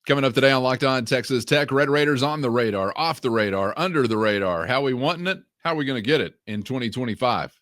Coming up today on Locked On Texas Tech, Red Raiders on the radar, off the radar, under the radar. How are we wanting it? How are we going to get it in 2025?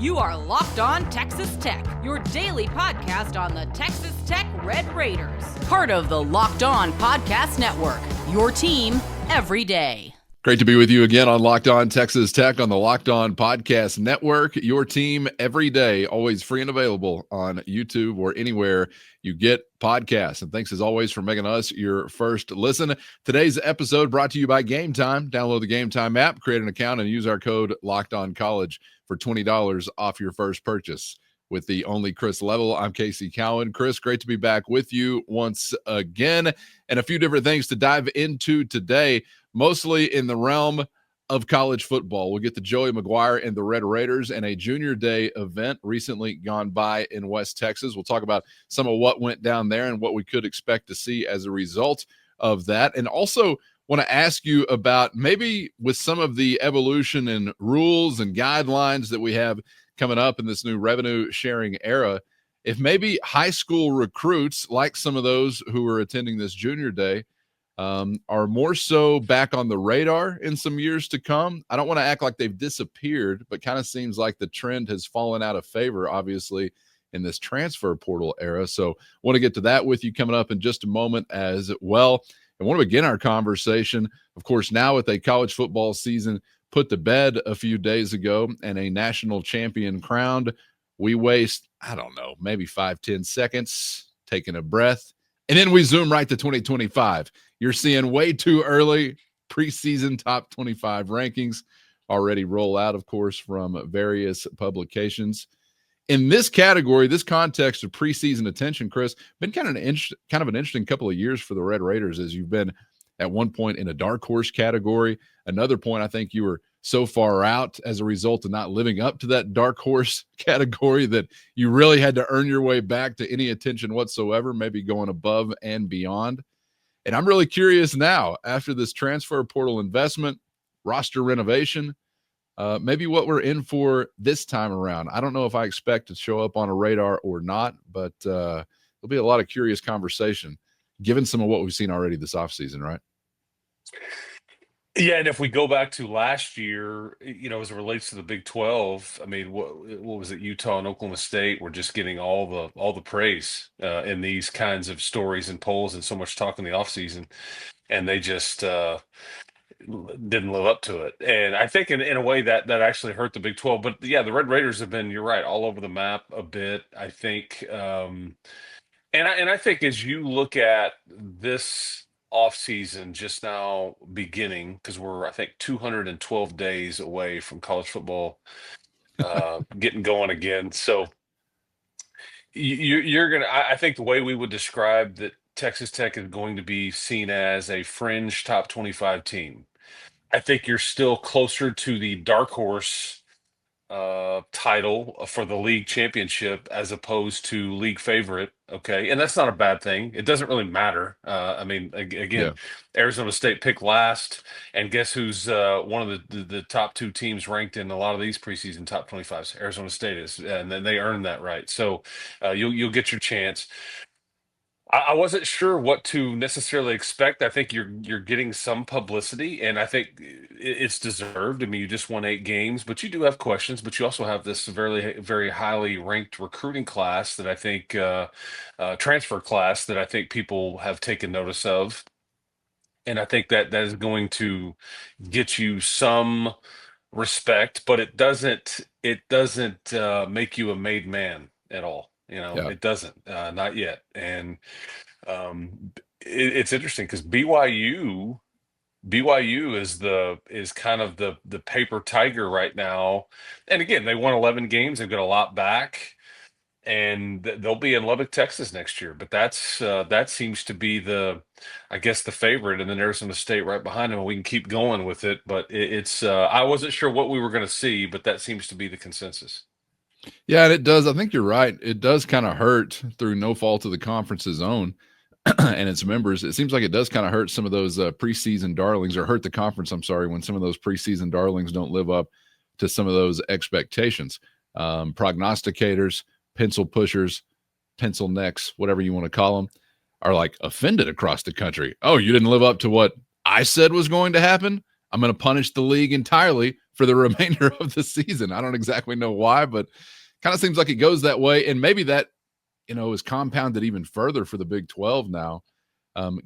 You are Locked On Texas Tech, your daily podcast on the Texas Tech Red Raiders. Part of the Locked On Podcast Network, your team every day. Great to be with you again on Locked On Texas Tech on the Locked On Podcast Network, your team every day, always free and available on YouTube or anywhere you get podcasts. And thanks as always for making us your first listen. Today's episode brought to you by Gametime. Download the Gametime app, create an account, and use our code LOCKEDONCollege for $20 off your first purchase. With the only Chris Level, I'm Casey Cowan. Chris, great to be back with you once again, and a few different things to dive into today, mostly in the realm of college football. We'll get to Joey McGuire and the Red Raiders and a Junior Day event recently gone by in West Texas. We'll talk about some of what went down there and what we could expect to see as a result of that. And also want to ask you about maybe with some of the evolution and rules and guidelines that we have coming up in this new revenue sharing era, if maybe high school recruits, like some of those who are attending this Junior Day, are more so back on the radar in some years to come. I don't want to act like they've disappeared, but kind of seems like the trend has fallen out of favor, obviously, in this transfer portal era. So want to get to that with you coming up in just a moment as well. I want to begin our conversation, of course, now with a college football season put to bed a few days ago and a national champion crowned. We waste, I don't know, maybe 5-10 seconds, taking a breath, and then we zoom right to 2025. You're seeing way too early preseason top 25 rankings already roll out, of course, from various publications. In this category, this context of preseason attention, Chris, been kind of an interesting couple of years for the Red Raiders, as you've been at one point in a dark horse category. Another point, I think you were so far out as a result of not living up to that dark horse category that you really had to earn your way back to any attention whatsoever, maybe going above and beyond. And I'm really curious now, after this transfer portal investment, roster renovation, maybe what we're in for this time around. I don't know if I expect to show up on a radar or not, but there'll be a lot of curious conversation given some of what we've seen already this offseason, right? Yeah, and if we go back to last year, as it relates to the Big 12, I mean, what was it? Utah and Oklahoma State were just getting all the praise in these kinds of stories and polls and so much talk in the offseason, and they just didn't live up to it. And I think in a way that actually hurt the Big 12. But yeah, the Red Raiders have been, you're right, all over the map a bit, I think. And I think as you look at this offseason just now beginning, because we're, I think, 212 days away from college football getting going again. So you're going to, I think the way we would describe that Texas Tech is going to be seen as a fringe top 25 team. I think you're still closer to the dark horse title for the league championship as opposed to league favorite. Okay. And that's not a bad thing. It doesn't really matter. I mean, again, Arizona State picked last, and guess who's one of the top two teams ranked in a lot of these preseason top 25s? Arizona State is, and then they earned that right. So you'll get your chance. I wasn't sure what to necessarily expect. I think you're getting some publicity, and I think it's deserved. I mean, you just won 8 games, but you do have questions. But you also have this very, very highly ranked recruiting class that I think transfer class that I think people have taken notice of, and I think that is going to get you some respect, but it doesn't make you a made man at all. It doesn't, not yet. And it's interesting because BYU is kind of the paper tiger right now. And again, they won 11 games. They've got a lot back, and they'll be in Lubbock, Texas next year. But that seems to be the favorite, and then Arizona State right behind them. And we can keep going with it, but it's I wasn't sure what we were going to see, but that seems to be the consensus. Yeah, and it does. I think you're right. It does kind of hurt through no fault of the conference's own and its members. It seems like it does kind of hurt some of those preseason darlings, or hurt the conference, I'm sorry, when some of those preseason darlings don't live up to some of those expectations. Prognosticators pencil pushers, pencil necks, whatever you want to call them, are like offended across the country. Oh, you didn't live up to what I said was going to happen? I'm going to punish the league entirely for the remainder of the season. I don't exactly know why, but kind of seems like it goes that way. And maybe that, is compounded even further for the Big 12 now,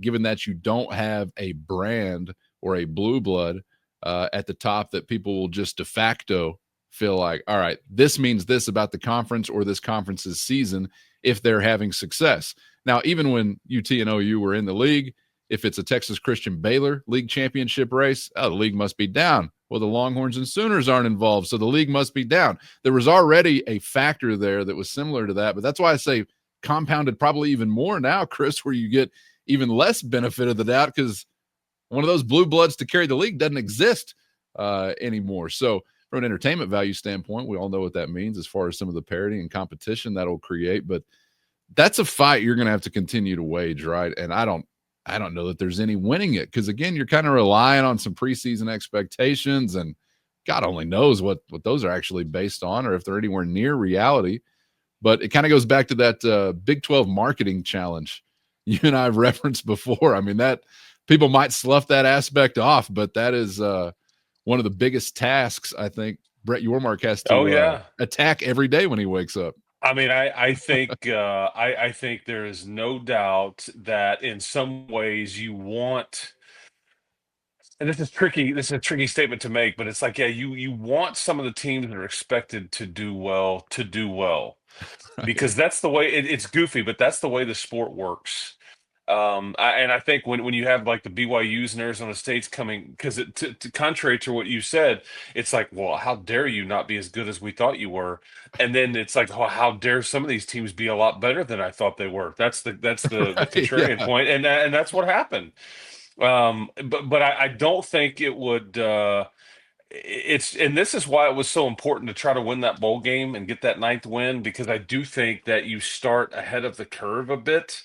given that you don't have a brand or a blue blood at the top that people will just de facto feel like, all right, this means this about the conference or this conference's season if they're having success. Now, even when UT and OU were in the league, if it's a Texas Christian Baylor league championship race, the league must be down. Well, the Longhorns and Sooners aren't involved, so the league must be down. There was already a factor there that was similar to that, but that's why I say compounded probably even more now, Chris, where you get even less benefit of the doubt because one of those blue bloods to carry the league doesn't exist anymore. So from an entertainment value standpoint, we all know what that means as far as some of the parity and competition that'll create, but that's a fight you're going to have to continue to wage, right? And I don't know that there's any winning it because, again, you're kind of relying on some preseason expectations, and God only knows what those are actually based on or if they're anywhere near reality. But it kind of goes back to that Big 12 marketing challenge you and I have referenced before. I mean, that people might slough that aspect off, but that is one of the biggest tasks I think Brett Yormark has to attack every day when he wakes up. I mean, I think I think there is no doubt that in some ways you want, and this is tricky. This is a tricky statement to make, but it's like, you want some of the teams that are expected to do well Right. because that's the way it's goofy, but that's the way the sport works. I think when you have like the BYU's and Arizona State's coming, because to contrary to what you said, it's like, well, how dare you not be as good as we thought you were? And then it's like, oh, how dare some of these teams be a lot better than I thought they were? That's the Right, contrarian point, and that's what happened. But I don't think it would. And this is why it was so important to try to win that bowl game and get that ninth win, because I do think that you start ahead of the curve a bit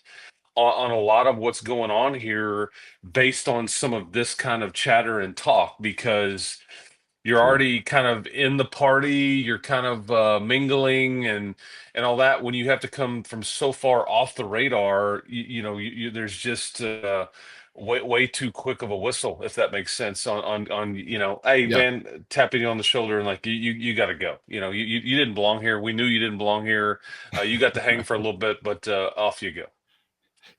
on a lot of what's going on here based on some of this kind of chatter and talk, because you're Sure. already kind of in the party, you're kind of mingling and all that. When you have to come from so far off the radar, there's just way too quick of a whistle, if that makes sense. On hey Yeah. man, tapping you on the shoulder and like you got to go. You didn't belong here. We knew you didn't belong here. You got to hang for a little bit, but off you go.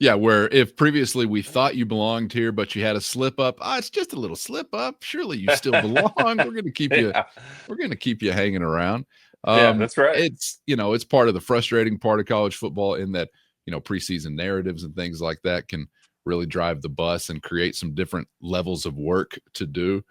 Yeah, where if previously we thought you belonged here, but you had a slip up, it's just a little slip up. Surely you still belong. We're going to keep you. Yeah. We're going to keep you hanging around. Yeah, that's right. It's part of the frustrating part of college football in that preseason narratives and things like that can really drive the bus and create some different levels of work to do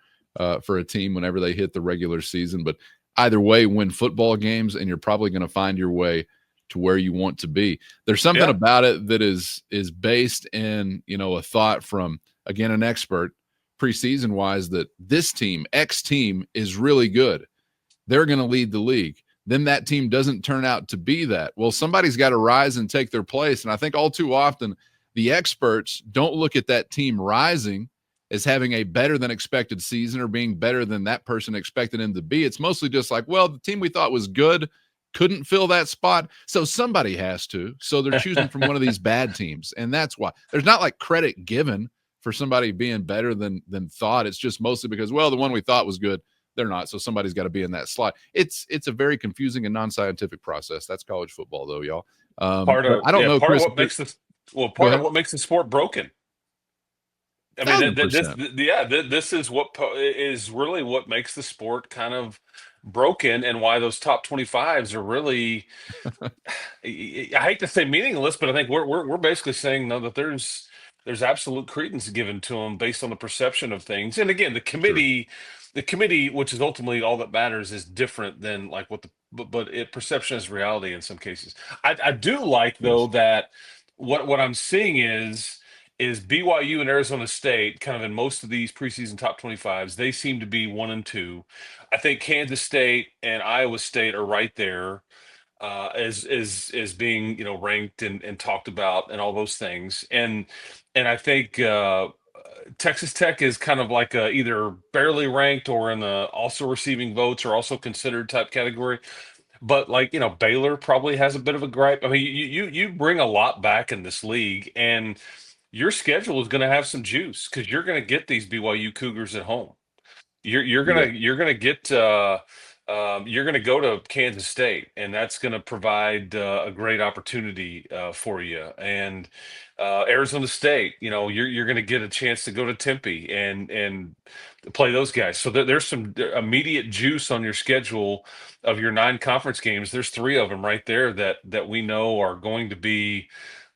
for a team whenever they hit the regular season. But either way, win football games, and you're probably going to find your way to where you want to be. There's something about it that is based in, a thought from, again, an expert preseason wise, that this team, X team, is really good. They're going to lead the league. Then that team doesn't turn out to be that. Well, somebody's got to rise and take their place. And I think all too often the experts don't look at that team rising as having a better than expected season or being better than that person expected him to be. It's mostly just like, well, the team we thought was good couldn't fill that spot, so somebody has to. So they're choosing from one of these bad teams, and that's why there's not like credit given for somebody being better than thought. It's just mostly because, well, the one we thought was good, they're not, so somebody's got to be in that slot. It's a very confusing and non-scientific process. That's college football, though, y'all. I don't know, part Chris. of what makes this part of what makes the sport broken. I mean, 1,000%. this is what is really what makes the sport kind of broken, and why those top 25s are really, I hate to say meaningless, but I think we're basically saying no, that there's absolute credence given to them based on the perception of things. And again, the committee, which is ultimately all that matters, is different than like what perception is reality in some cases. I do like though Yes. that what I'm seeing is BYU and Arizona State kind of in most of these preseason top 25s, they seem to be 1 and 2. I think Kansas State and Iowa State are right there as being ranked and talked about and all those things. And I think Texas Tech is kind of like either barely ranked or in the also receiving votes or also considered type category. But Baylor probably has a bit of a gripe. I mean, you bring a lot back in this league, and your schedule is going to have some juice because you're going to get these BYU Cougars at home. You're Yeah. gonna get you're gonna go to Kansas State, and that's gonna provide a great opportunity for you. And Arizona State, you're gonna get a chance to go to Tempe and play those guys. So there's some immediate juice on your schedule of your 9 conference games. There's 3 of them right there that we know are going to be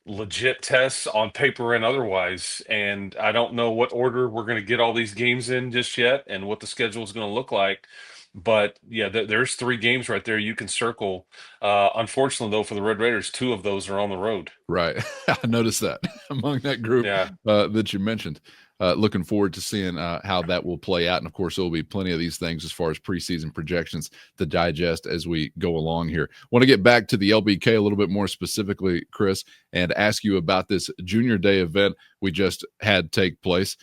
legit tests on paper and otherwise. And I don't know what order we're going to get all these games in just yet and what the schedule is going to look like. But yeah, there's 3 games right there you can circle. Unfortunately, though, for the Red Raiders, 2 of those are on the road. Right. I noticed that among that group Yeah. that you mentioned. Looking forward to seeing how that will play out. And of course, there will be plenty of these things as far as preseason projections to digest as we go along here. Want to get back to the LBK a little bit more specifically, Chris, and ask you about this Junior Day event we just had take place.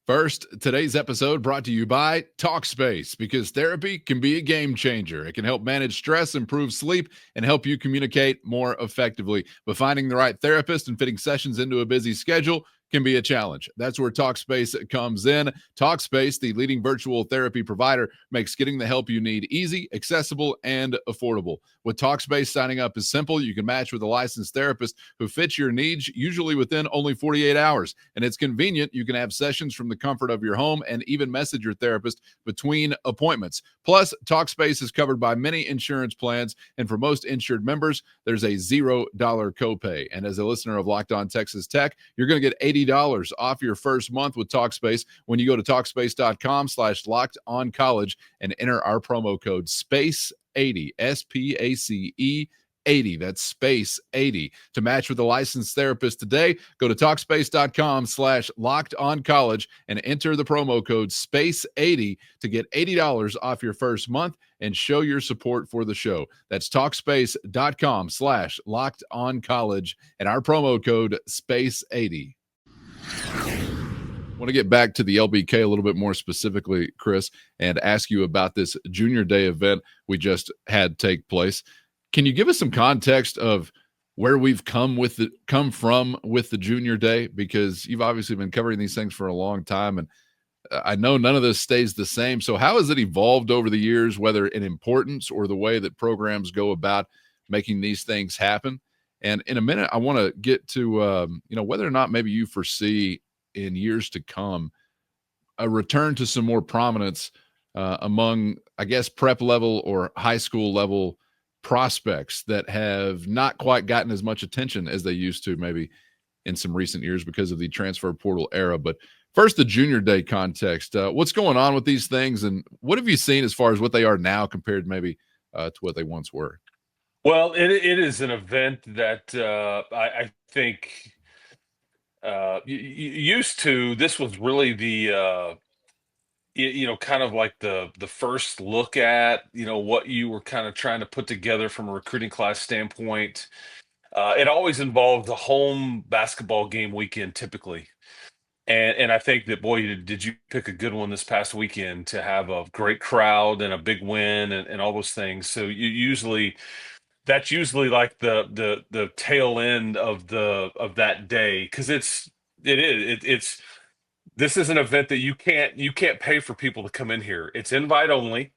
First, today's episode brought to you by TalkSpace, because therapy can be a game changer. It can help manage stress, improve sleep, and help you communicate more effectively. But finding the right therapist and fitting sessions into a busy schedule can be a challenge. That's where TalkSpace comes in. TalkSpace, the leading virtual therapy provider, makes getting the help you need easy, accessible, and affordable. With TalkSpace, signing up is simple. You can match with a licensed therapist who fits your needs, usually within only 48 hours. And it's convenient. You can have sessions from the comfort of your home and even message your therapist between appointments. Plus, TalkSpace is covered by many insurance plans, and for most insured members, there's a $0 copay. And as a listener of Locked On Texas Tech, you're going to get $80 off your first month with TalkSpace when you go to TalkSpace.com/LockedOnCollege and enter our promo code SPACE80, SPACE 80. That's space 80. To match with a licensed therapist today, go to TalkSpace.com/LockedOnCollege and enter the promo code SPACE80 to get $80 off your first month and show your support for the show. That's TalkSpace.com/LockedOnCollege and our promo code SPACE80. I want to get back to the LBK a little bit more specifically, Chris, and ask you about this Junior Day event we just had take place. Can you give us some context of where we've come from with the Junior Day? Because you've obviously been covering these things for a long time, and I know none of this stays the same. So how has it evolved over the years, whether in importance or the way that programs go about making these things happen? And in a minute, I want to get to whether or not maybe you foresee in years to come a return to some more prominence among, I guess, prep level or high school level prospects that have not quite gotten as much attention as they used to maybe in some recent years because of the transfer portal era. But first, the Junior Day context. What's going on with these things, and what have you seen as far as what they are now compared maybe to what they once were? Well, it is an event that I think used to. This was really the kind of like the first look at what you were kind of trying to put together from a recruiting class standpoint. It always involved a home basketball game weekend typically. And I think that, boy, did you pick a good one this past weekend to have a great crowd and a big win and all those things. So that's usually like the tail end of that day, because it's this is an event that you can't pay for people to come in here. It's invite only,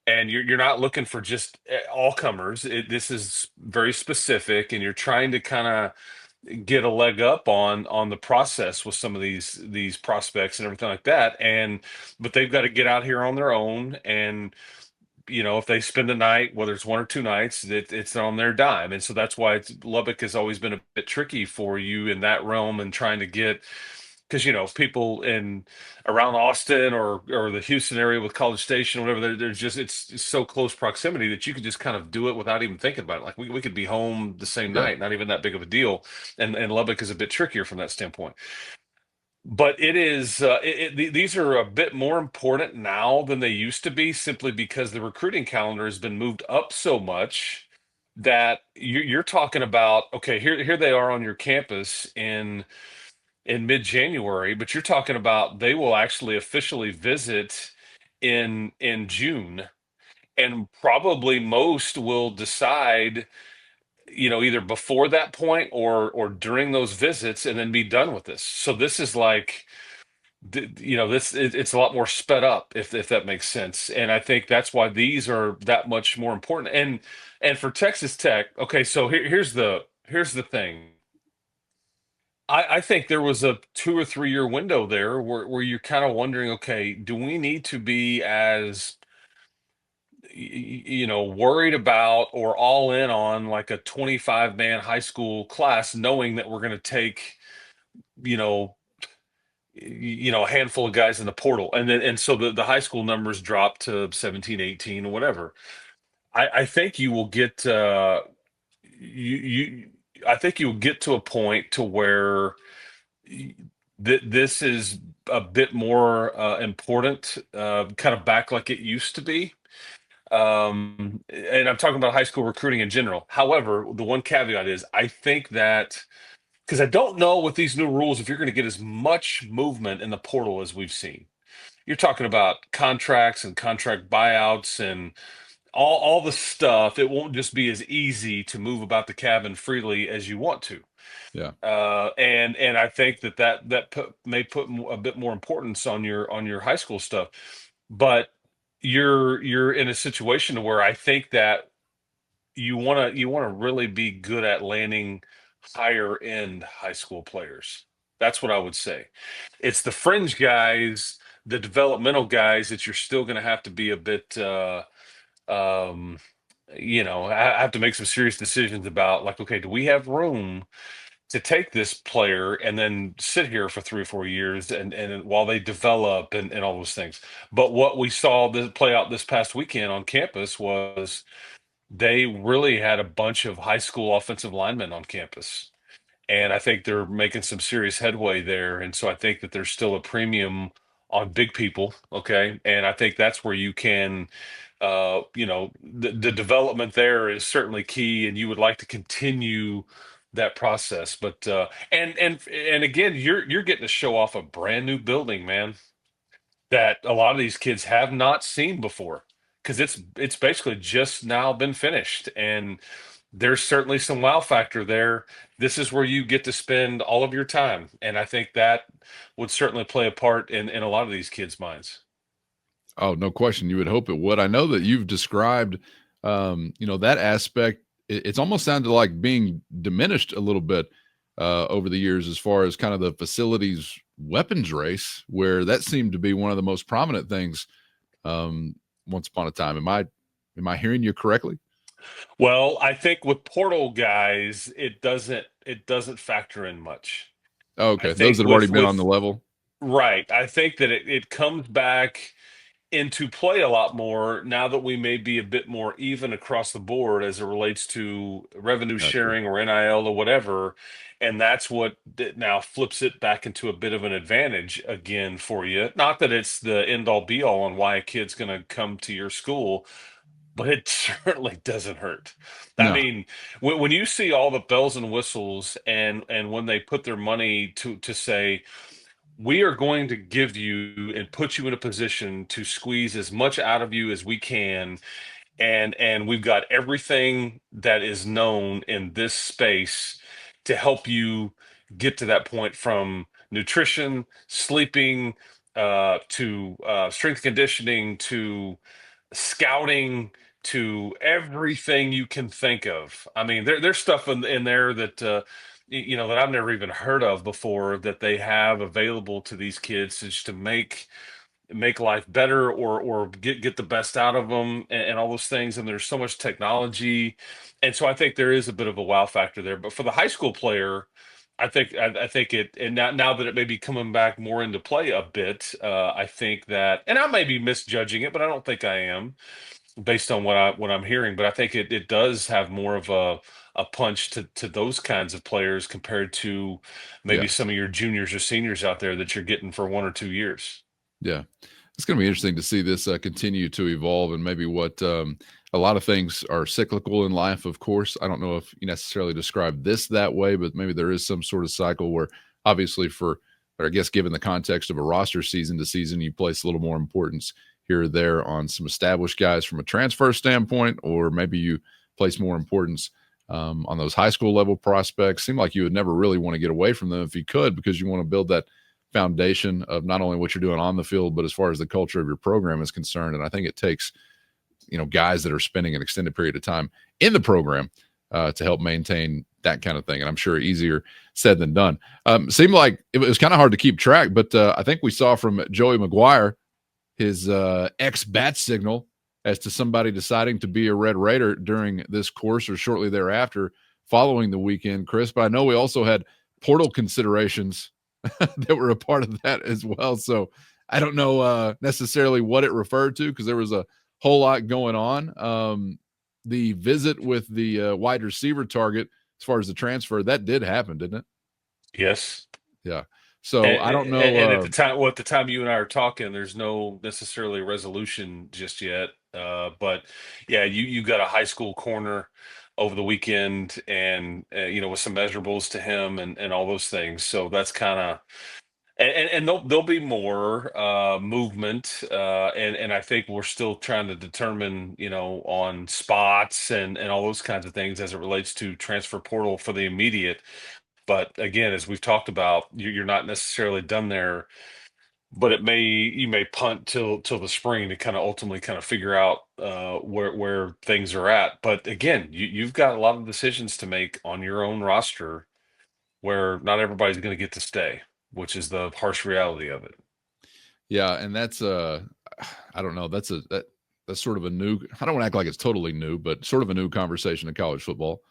and you're not looking for just all comers. This is very specific, and you're trying to kind of get a leg up on the process with some of these prospects and everything like that. But they've got to get out here on their own, and if they spend the night, whether it's 1 or 2 nights, it's on their dime. And so that's why Lubbock has always been a bit tricky for you in that realm, and trying to get, because people in around Austin or the Houston area with College Station, whatever, there's just it's so close proximity that you could just kind of do it without even thinking about it. Like we could be home the same Yeah. night, not even that big of a deal. And Lubbock is a bit trickier from that standpoint. But it is these are a bit more important now than they used to be, simply because the recruiting calendar has been moved up so much that you're talking about, okay, here they are on your campus in mid-January, but you're talking about they will actually officially visit in June. and probably most will decide, either before that point or during those visits, and then be done with this. So this is like, it's a lot more sped up, if that makes sense. And I think that's why these are that much more important. And for Texas Tech, okay, so here's the thing. I think there was a 2 or 3 year window there where you're kind of wondering, okay, do we need to be as worried about or all in on like a 25-man high school class, knowing that we're going to take, you know, a handful of guys in the portal, and so the high school numbers drop to 17, 18, or whatever. I think you will get you I think you'll get to a point to where this is a bit more important, kind of back like it used to be. And I'm talking about high school recruiting in general. However, the one caveat is I think that, because I don't know with these new rules if you're going to get as much movement in the portal as we've seen. You're talking about contracts and contract buyouts and all the stuff. It won't just be as easy to move about the cabin freely as you want to. Yeah. And I think may put a bit more importance on your high school stuff. But you're in a situation where I think that you want to really be good at landing higher end high school players. That's what I would say. It's the fringe guys, the developmental guys, that you're still going to have to be a bit um I have to make some serious decisions about, like, okay, do we have room to take this player and then sit here for 3 or 4 years and while they develop and all those things. But what we saw play out this past weekend on campus was they really had a bunch of high school offensive linemen on campus. And I think they're making some serious headway there. And so I think that there's still a premium on big people. Okay. And I think that's where you can, the development there is certainly key, and you would like to continue that process. But, and again, you're getting to show off a brand new building, man, that a lot of these kids have not seen before, because it's basically just now been finished, and there's certainly some wow factor there. This is where you get to spend all of your time, and I think that would certainly play a part in a lot of these kids' minds. Oh, no question. You would hope it would. I know that you've described, that aspect. It's almost sounded like being diminished a little bit over the years, as far as kind of the facilities weapons race, where that seemed to be one of the most prominent things once upon a time. Am I hearing you correctly? Well, I think with portal guys, it doesn't factor in much. Oh, I okay. Those think that have already with been on the with level. right, I think that it comes back into play a lot more now that we may be a bit more even across the board as it relates to revenue Gotcha. sharing or NIL or whatever. And that's what now flips it back into a bit of an advantage again for you. Not that it's the end all be all on why a kid's going to come to your school, but it certainly doesn't hurt. I No. mean, when you see all the bells and whistles, and when they put their money to say, we are going to give you and put you in a position to squeeze as much out of you as we can, and we've got everything that is known in this space to help you get to that point, from nutrition, sleeping, to strength conditioning, to scouting, to everything you can think of. I mean, there's stuff in there that that I've never even heard of before, that they have available to these kids, just to make life better, or get the best out of them, and all those things. And there's so much technology, and so I think there is a bit of a wow factor there. But for the high school player, I think it, and now that it may be coming back more into play a bit, I think that, and I may be misjudging it, but I don't think I am, based on what I'm hearing. But I think it does have more of a punch to those kinds of players, compared to maybe Yes. some of your juniors or seniors out there that you're getting for 1 or 2 years. Yeah. It's going to be interesting to see this continue to evolve, and maybe what a lot of things are cyclical in life, of course. I don't know if you necessarily describe this that way, but maybe there is some sort of cycle where, obviously, or I guess, given the context of a roster season to season, you place a little more importance here or there on some established guys from a transfer standpoint, or maybe you place more importance on those high school level prospects. Seemed like you would never really want to get away from them if you could, because you want to build that foundation of not only what you're doing on the field, but as far as the culture of your program is concerned. And I think it takes, guys that are spending an extended period of time in the program to help maintain that kind of thing. And I'm sure easier said than done. Seemed like it was kind of hard to keep track, but I think we saw from Joey McGuire his ex-bat signal as to somebody deciding to be a Red Raider during this course or shortly thereafter following the weekend, Chris. But I know we also had portal considerations that were a part of that as well. So I don't know necessarily what it referred to, because there was a whole lot going on. The visit with the wide receiver target, as far as the transfer, that did happen, didn't it? Yes. Yeah. So I don't know. And at the time you and I are talking, there's no necessarily resolution just yet. But yeah, you got a high school corner over the weekend, and with some measurables to him and all those things. So that's kind of, and there'll be more movement, and I think we're still trying to determine, on spots and all those kinds of things as it relates to transfer portal for the immediate. But again, as we've talked about, you're not necessarily done there, but you may punt till the spring to kind of ultimately kind of figure out where things are at. But again, you've got a lot of decisions to make on your own roster, where not everybody's going to get to stay, which is the harsh reality of it. Yeah, and that's I don't know, that's sort of a new, I don't want to act like it's totally new, but sort of a new conversation in college football.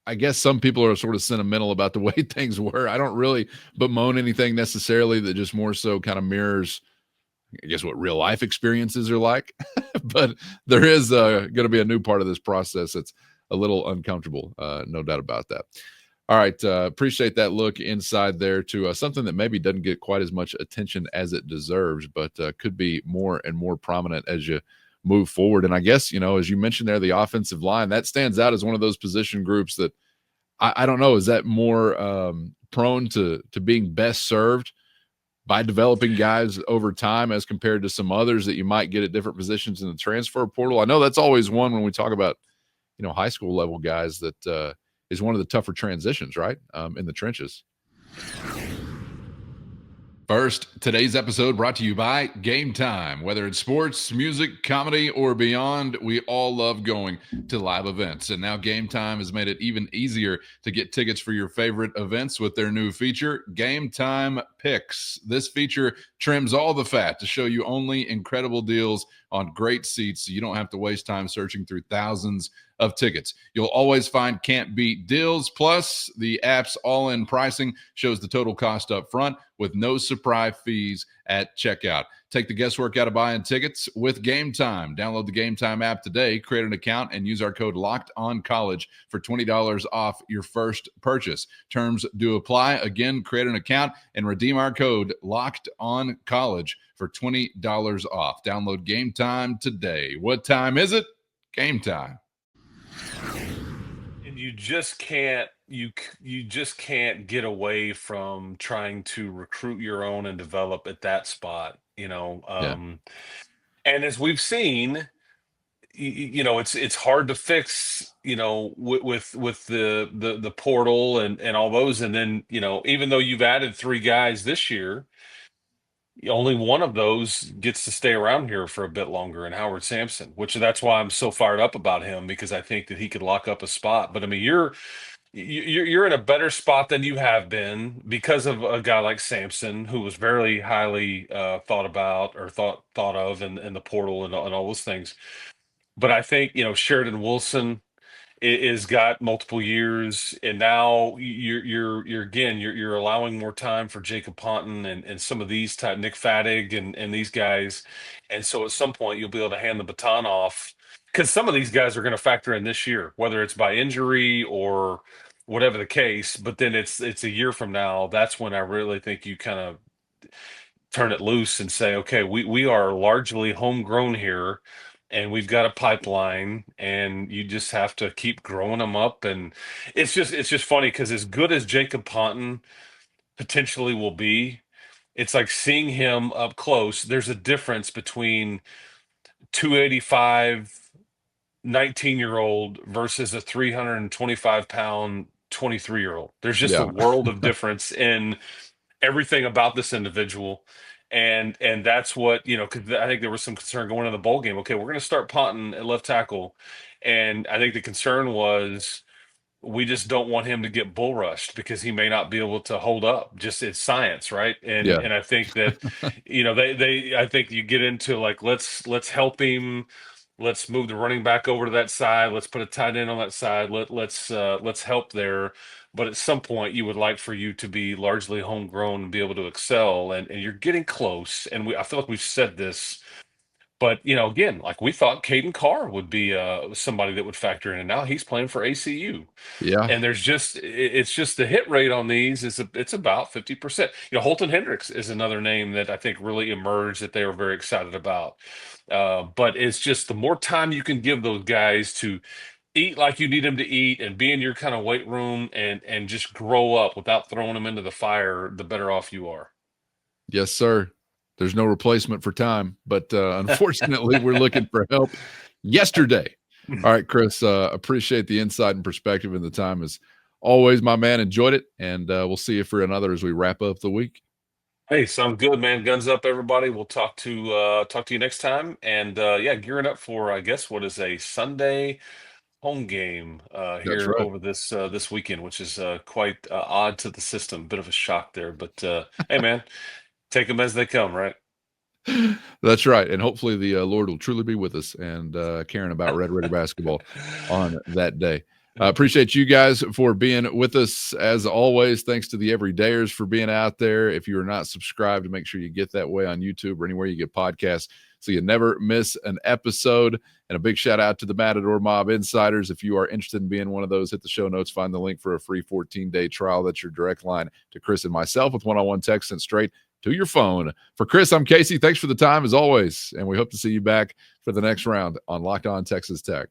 I guess some people are sort of sentimental about the way things were. I don't really bemoan anything necessarily, that just more so kind of mirrors, I guess, what real life experiences are like. But there is going to be a new part of this process that's a little uncomfortable, no doubt about that. All right, appreciate that look inside there to something that maybe doesn't get quite as much attention as it deserves, but could be more and more prominent as you move forward. And I guess, as you mentioned there, the offensive line, that stands out as one of those position groups that I don't know, is that more prone to being best served by developing guys over time as compared to some others that you might get at different positions in the transfer portal? I know that's always one when we talk about, high school level guys, that is one of the tougher transitions, right? In the trenches. First, today's episode brought to you by Gametime. Whether it's sports, music, comedy, or beyond, we all love going to live events. And now Gametime has made it even easier to get tickets for your favorite events with their new feature, Gametime Picks. This feature trims all the fat to show you only incredible deals on great seats, so you don't have to waste time searching through thousands of tickets. You'll always find can't beat deals. Plus, the app's all-in pricing shows the total cost up front with no surprise fees at checkout. Take the guesswork out of buying tickets with Gametime. Download the Gametime app today, create an account, and use our code LOCKEDONCollege for $20 off your first purchase. Terms do apply. Again, create an account and redeem our code LOCKEDONCollege for $20 off. Download Gametime today. What time is it? Gametime. And you just can't get away from trying to recruit your own and develop at that spot. And as we've seen, it's hard to fix, with the portal and all those. And then, even though you've added 3 guys this year, only one of those gets to stay around here for a bit longer, and Howard Sampson, which that's why I'm so fired up about him, because I think that he could lock up a spot. But I mean, you're in a better spot than you have been because of a guy like Sampson, who was very highly thought about, or thought of in the portal and all those things. But I think, Sheridan Wilson is got multiple years, and now you're allowing more time for Jacob Ponton and some of these type, Nick Fatig and these guys. And so at some point you'll be able to hand the baton off, because some of these guys are going to factor in this year, whether it's by injury or whatever the case. But then it's a year from now, that's when I really think you kind of turn it loose and say, okay, we are largely homegrown here, and we've got a pipeline, and you just have to keep growing them up. And it's just funny, because as good as Jacob Ponton potentially will be, it's like seeing him up close. There's a difference between 285 19-year-old versus a 325-pound 23-year-old. There's just a Yeah. world of difference in everything about this individual. And that's what, because I think there was some concern going into the bowl game. Okay, we're going to start punting at left tackle. And I think the concern was we just don't want him to get bull rushed because he may not be able to hold up. Just it's science, right? And Yeah. and I think that, they I think you get into like let's help him. Let's move the running back over to that side. Let's put a tight end on that side. Let's help there. But at some point, you would like for you to be largely homegrown and be able to excel. And you're getting close. And I feel like we've said this, but again, like we thought Caden Carr would be somebody that would factor in, and now he's playing for ACU. Yeah. And it's just the hit rate on these it's about 50%. Holton Hendricks is another name that I think really emerged that they were very excited about. But it's just the more time you can give those guys to eat like you need them to eat and be in your kind of weight room and just grow up without throwing them into the fire, the better off you are. Yes, sir. There's no replacement for time, but unfortunately, we're looking for help yesterday. All right, Chris, appreciate the insight and perspective and the time as always, my man. Enjoyed it, and we'll see you for another as we wrap up the week. Hey, sounds good, man. Guns up, everybody. We'll talk to you next time. And yeah, gearing up for I guess what is a Sunday home game That's here right. over this weekend, which is quite odd to the system. Bit of a shock there, but hey, man, take them as they come, right? That's right. And hopefully the Lord will truly be with us and caring about Red Raider basketball on that day. I appreciate you guys for being with us as always. Thanks to the everydayers for being out there. If you are not subscribed, make sure you get that way on YouTube or anywhere you get podcasts so you never miss an episode. And a big shout out to the Matador Mob Insiders. If you are interested in being one of those, hit the show notes, find the link for a free 14-day trial. That's your direct line to Chris and myself with one-on-one text sent straight to your phone. For Chris, I'm Casey. Thanks for the time as always. And we hope to see you back for the next round on Locked On Texas Tech.